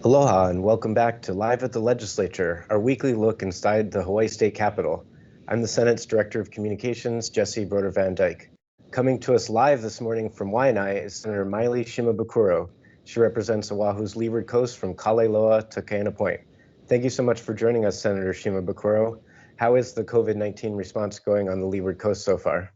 Aloha and welcome back to Live at the Legislature, our weekly look inside the Hawaii State Capitol. I'm the Senate's Director of Communications, Jesse Broder Van Dyke. Coming to us live this morning from Waianae is Senator Maile Shimabukuro. She represents Oahu's leeward coast from Kaleloa to Kaena Point. Thank you so much for joining us, Senator Shimabukuro. How is the COVID-19 response going on the leeward coast so far?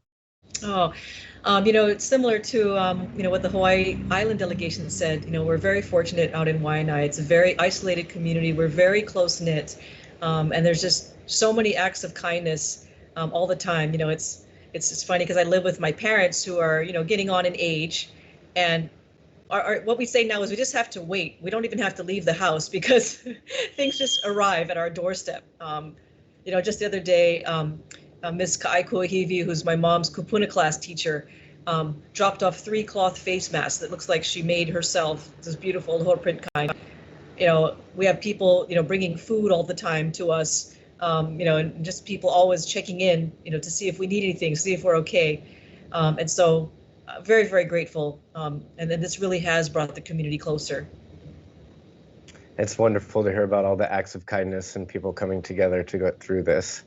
It's similar to, what the Hawaii Island delegation said. We're very fortunate out in Waianae. It's a very isolated community. We're very close-knit, and there's just so many acts of kindness all the time. It's funny because I live with my parents who are, getting on in age, and what we say now is we just have to wait. We don't even have to leave the house because things just arrive at our doorstep. Just the other day, Ms. Ka'aikuahivi, who's my mom's kupuna class teacher, dropped off 3 cloth face masks that looks like she made herself, this beautiful aloha print kind. We have people, bringing food all the time to us, and just people always checking in, to see if we need anything, see if we're okay. And so very, very grateful. And then this really has brought the community closer. It's wonderful to hear about all the acts of kindness and people coming together to go through this.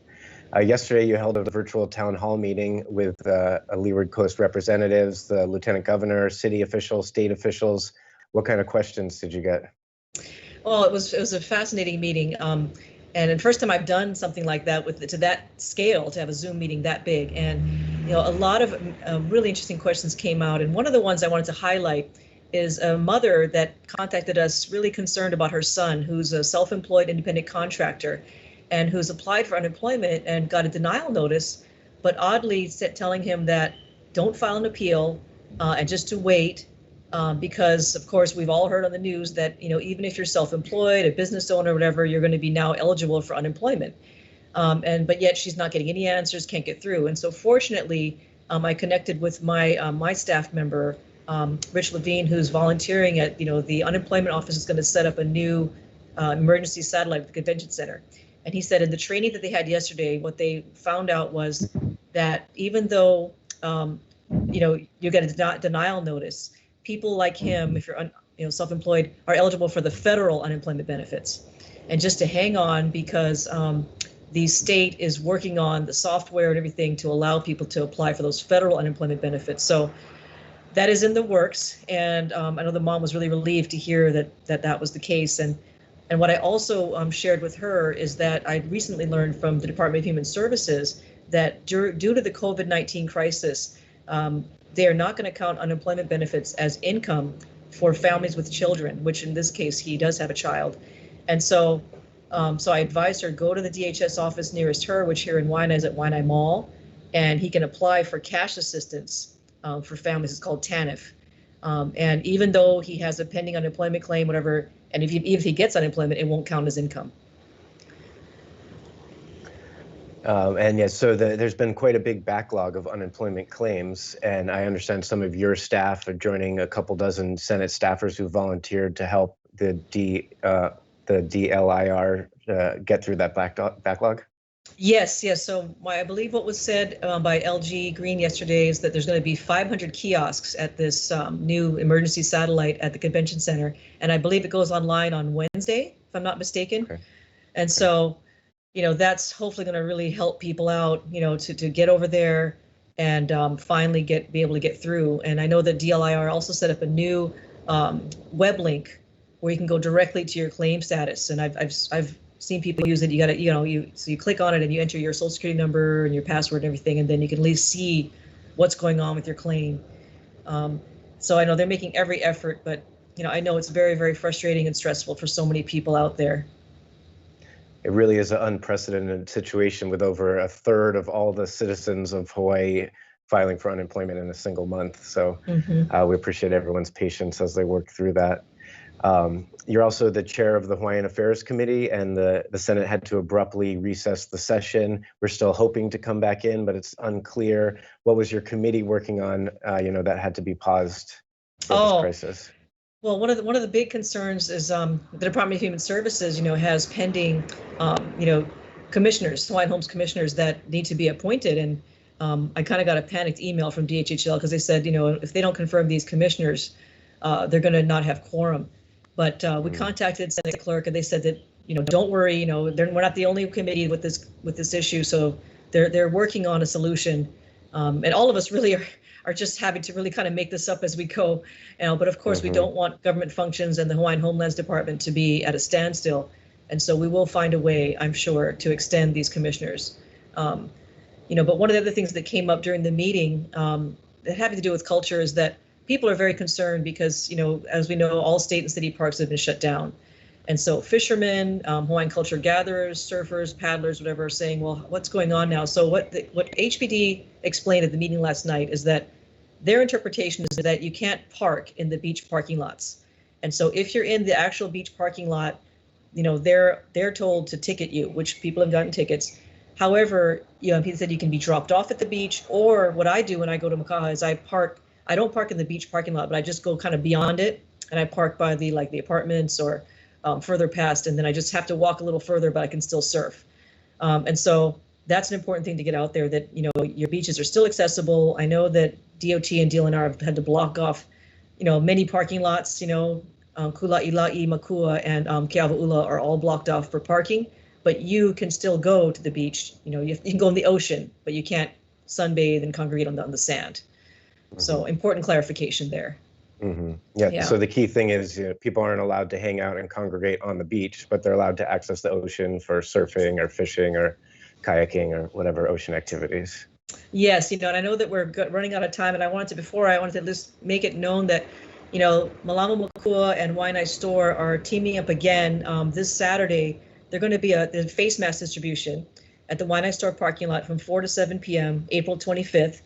Yesterday, you held a virtual town hall meeting with Leeward Coast representatives, the lieutenant governor, city officials, state officials. What kind of questions did you get? Well, it was a fascinating meeting, and the first time I've done something like that to that scale, to have a Zoom meeting that big. And a lot of really interesting questions came out. And one of the ones I wanted to highlight is a mother that contacted us, really concerned about her son, who's a self-employed independent contractor, and who's applied for unemployment and got a denial notice, but oddly telling him that don't file an appeal and just to wait, because of course we've all heard on the news that even if you're self-employed, a business owner, whatever, you're going to be now eligible for unemployment. But yet she's not getting any answers, can't get through. And so fortunately, I connected with my staff member, Rich Levine, who's volunteering at the unemployment office is going to set up a new emergency satellite at the convention center. And he said in the training that they had yesterday, what they found out was that even though, you get a denial notice, people like him, if you're self-employed, are eligible for the federal unemployment benefits. And just to hang on because the state is working on the software and everything to allow people to apply for those federal unemployment benefits. So that is in the works. And I know the mom was really relieved to hear that was the case. And what I also shared with her is that I recently learned from the Department of Human Services that due to the COVID-19 crisis, they are not going to count unemployment benefits as income for families with children, which in this case, he does have a child. And so I advised her, go to the DHS office nearest her, which here in Waianae is at Waianae Mall, and he can apply for cash assistance for families. It's called TANF. And even though he has a pending unemployment claim, whatever, and if he gets unemployment, it won't count as income. And yes, so there's been quite a big backlog of unemployment claims, and I understand some of your staff are joining a couple dozen Senate staffers who volunteered to help the DLIR get through that backlog. Yes. So I believe what was said by LG Green yesterday is that there's going to be 500 kiosks at this new emergency satellite at the convention center. And I believe it goes online on Wednesday, if I'm not mistaken. Okay. And so, that's hopefully going to really help people out, to get over there and finally be able to get through. And I know that DLIR also set up a new web link where you can go directly to your claim status. And I've seen people use it. You got to, so you click on it and you enter your social security number and your password and everything, and then you can at least see what's going on with your claim. So I know they're making every effort, but I know it's very, very frustrating and stressful for so many people out there. It really is an unprecedented situation with over a third of all the citizens of Hawaii filing for unemployment in a single month. So we appreciate everyone's patience as they work through that. You're also the chair of the Hawaiian Affairs Committee, and the Senate had to abruptly recess the session. We're still hoping to come back in, but it's unclear. What was your committee working on, that had to be paused for this crisis? Well, one of the big concerns is the Department of Human Services, has pending, commissioners, Hawaiian Homes commissioners that need to be appointed. And I kind of got a panicked email from DHHL because they said, if they don't confirm these commissioners, they're going to not have quorum. But we contacted Senate Clerk, and they said that, don't worry, we're not the only committee with this issue, so they're working on a solution, and all of us really are just having to really kind of make this up as we go. But of course, we don't want government functions and the Hawaiian Homelands Department to be at a standstill, and so we will find a way, I'm sure, to extend these commissioners. But one of the other things that came up during the meeting that having to do with culture is that people are very concerned because, as we know, all state and city parks have been shut down. And so fishermen, Hawaiian culture gatherers, surfers, paddlers, whatever, are saying, well, what's going on now? So what HPD explained at the meeting last night is that their interpretation is that you can't park in the beach parking lots. And so if you're in the actual beach parking lot, they're told to ticket you, which people have gotten tickets. However, he said you can be dropped off at the beach, or what I do when I go to Makaha is I don't park in the beach parking lot, but I just go kind of beyond it, and I park by the apartments or further past, and then I just have to walk a little further, but I can still surf. And so that's an important thing to get out there, that your beaches are still accessible. I know that DOT and DLNR have had to block off many parking lots. Kula'ila'i, Makua, and Ke'awa'ula are all blocked off for parking, but you can still go to the beach. You can go in the ocean, but you can't sunbathe and congregate on the sand. So important clarification there. Yeah. So the key thing is, people aren't allowed to hang out and congregate on the beach, but they're allowed to access the ocean for surfing or fishing or kayaking or whatever ocean activities. Yes, and I know that we're running out of time, and I wanted to just make it known that, Malama Makua and Waianae Store are teaming up again this Saturday. They're going to be a face mask distribution at the Waianae Store parking lot from 4 to 7 p.m., April 25th.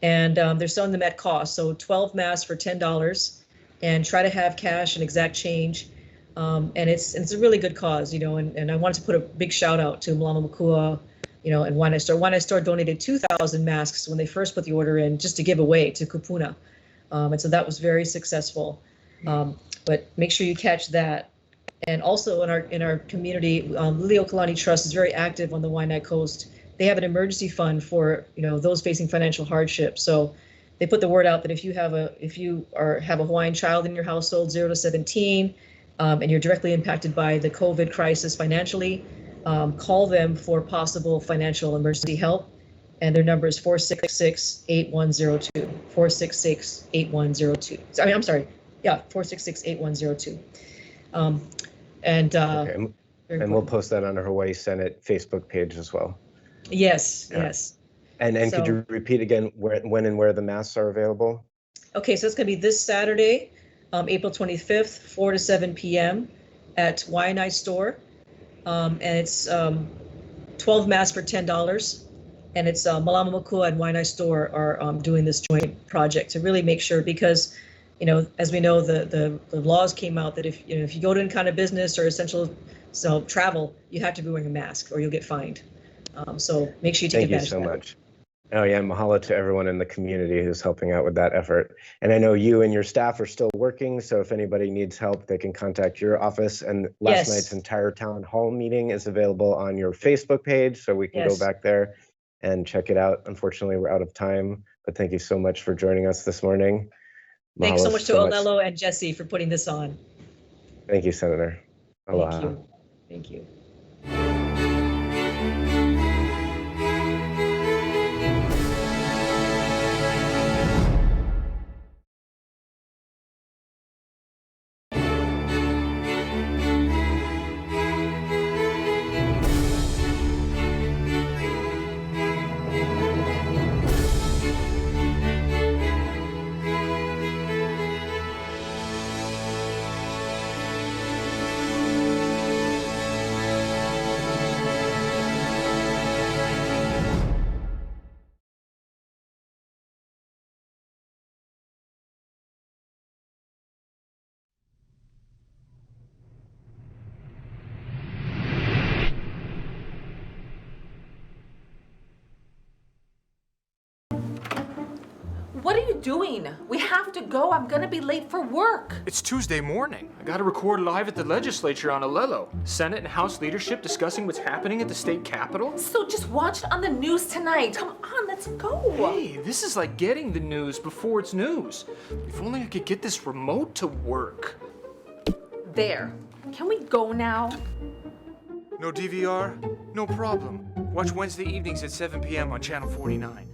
And they're selling them at cost. So 12 masks for $10, and try to have cash and exact change. And it's a really good cause, and I wanted to put a big shout out to Malama Makua, and Waianae Store. Waianae Store donated 2,000 masks when they first put the order in, just to give away to Kupuna. And so that was very successful. But make sure you catch that. And also in our community, Leo Kalani Trust is very active on the Waianae Coast. They have an emergency fund for those facing financial hardship. So they put the word out that if you have a Hawaiian child in your household, 0 to 17, and you're directly impacted by the COVID crisis financially, call them for possible financial emergency help. And their number is 466-8102. 466-8102. I'm sorry. Yeah, 466-8102. Okay. And we'll post that on our Hawaii Senate Facebook page as well. Yes, yes. And so, could you repeat again when and where the masks are available? Okay, so it's going to be this Saturday, April 25th, 4 to 7 p.m. at Waianae Store. And it's 12 masks for $10. And it's Malama Makua and Waianae Store are doing this joint project to really make sure, because, as we know, the laws came out that if you go to any kind of business or essential travel, you have to be wearing a mask or you'll get fined. So make sure you take advantage of that. Thank you so much. Oh yeah, mahalo to everyone in the community who's helping out with that effort. And I know you and your staff are still working, so if anybody needs help, they can contact your office. And last night's entire town hall meeting is available on your Facebook page, so we can go back there and check it out. Unfortunately, we're out of time, but thank you so much for joining us this morning. Thanks so much to Olelo and Jesse for putting this on. Thank you, Senator. Aloha. Thank you. Thank you. What are you doing? We have to go. I'm gonna be late for work. It's Tuesday morning. I gotta record live at the Legislature on Olelo. Senate and House leadership discussing what's happening at the state capitol. So just watch it on the news tonight. Come on, let's go. Hey, this is like getting the news before it's news. If only I could get this remote to work. There. Can we go now? No DVR? No problem. Watch Wednesday evenings at 7 p.m. on Channel 49.